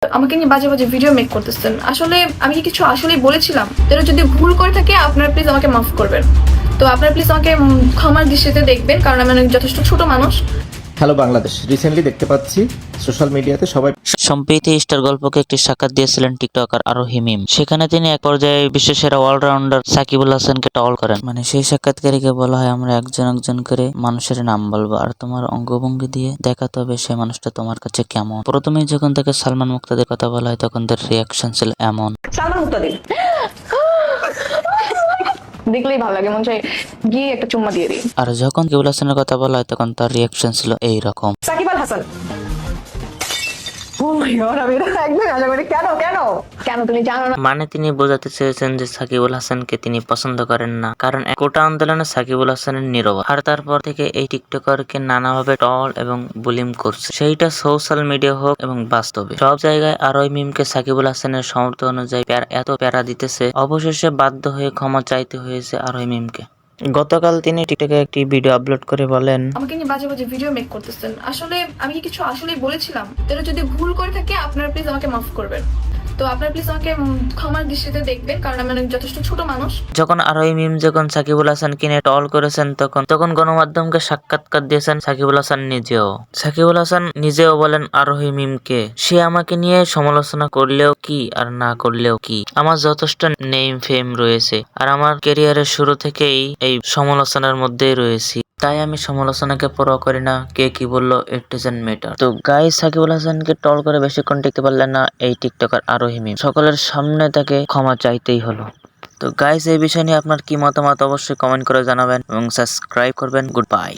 আমাকে নিয়ে বাজে বাজে ভিডিও মেক করতেছেন। আসলে আমি কি কিছু আসলেই বলেছিলাম? তাহলে যদি ভুল করে থাকে আপনারা প্লিজ আমাকে মাফ করবেন। তো আপনারা প্লিজ আমাকে ক্ষমার দৃষ্টিতে দেখবেন, কারণ আমি অনেক যথেষ্ট ছোট মানুষ। হ্যালো বাংলাদেশ, রিসেন্টলি দেখতে পাচ্ছি সোশ্যাল মিডিয়াতে সবাই সম্প্রতি স্টার গল্পকে একটি সাক্ষাৎ দিয়েছিলেন টিকটকার আরোহী মিম। সেখানে তিনি এক পর্যায়ে বিশ্বসেরা অলরাউন্ডার সাকিবুল হাসানকে টল করেন। মানে সেই সাক্ষাৎকারীকে বলা হয়, আমরা একজন একজন করে মানুষের নাম বলবো আর তোমার অঙ্গভঙ্গি দিয়ে দেখাতে হবে সেই মানুষটা তোমার কাছে কেমন। প্রথমেই যখন তাকে সালমান মুক্তাদের কথা বলা হয় তখন তার রিয়াকশন ছিল এমন। সালমান মুক্তাদির দেখলেই ভালো লাগে, মন চাই গিয়ে একটা চুম্মা দিয়ে দিই। আর যখন সাকিবুল হাসানের কথা বলা হয় তখন তার রিয়াকশন ছিল এইরকম। সাকিব আল হাসান। ও মাই গড, আমি এটা একদম আশা করি। কেন কেন কেন তুমি জানো না? মানে তিনি বোঝাতে চেয়েছেন যে সাকিবুল হাসানকে তিনি পছন্দ করেন না, কারণ কোটা আন্দোলনে সাকিবুল হাসানের নীরব। আর তারপর থেকে এই টিকটকারকে নানাভাবে টল এবং বুলিম করছে, সেইটা সোশ্যাল মিডিয়া হোক এবং বাস্তবে। সব জায়গায় আরোহী মিমকে সাকিবুল হাসানের সমর্থন অনুযায়ী এত প্যারা দিতেছে, অবশেষে বাধ্য হয়ে ক্ষমা চাইতে হয়েছে আরোহী মিমকে। গতকাল তিনি টিকটকে একটি ভিডিও আপলোড করে বলেন, আমাকে নিয়ে বাজে বাজে ভিডিও মেক করতেছেন। আসলে আমি কি কিছু আসলেই বলেছিলাম? তাহলে যদি ভুল করে থাকে আপনারা প্লিজ আমাকে মাফ করবেন। তো আপনারা প্লিজ আমাকে ক্ষমার দৃষ্টিতে দেখবেন, কারণ আমি অনেক যথেষ্ট ছোট মানুষ। যখন আরোহী মিম যখন সাকিবুল হাসান কিনে টল করেছেন তখন গণমাধ্যমকে সাক্ষাৎকার দিয়েছেন সাকিবুল হাসান নিজেও বলেন আরোহী মিমকে, সে আমাকে নিয়ে সমালোচনা করলেও কি আর না করলেও কি, আমার যথেষ্ট নেম ফেম রয়েছে আর আমার ক্যারিয়ারের শুরু থেকেই এই সমালোচনার মধ্যেই রয়েছি, তাই আমি সমালোচনাকে পরোয়া করি না, কে কি বললো ইট ডাজন্ট ম্যাটার। তো গাইস, সাকিবুল হাসানকে টল করে বেশিক্ষণ টিকতে পারলেন না এই টিকটকার আরোহী মিম। সকলের সামনে তাকে ক্ষমা চাইতেই হলো। তো গাইস, এই বিষয় নিয়ে আপনার কি মতামত অবশ্যই কমেন্ট করে জানাবেন এবং সাবস্ক্রাইব করবেন। Good bye.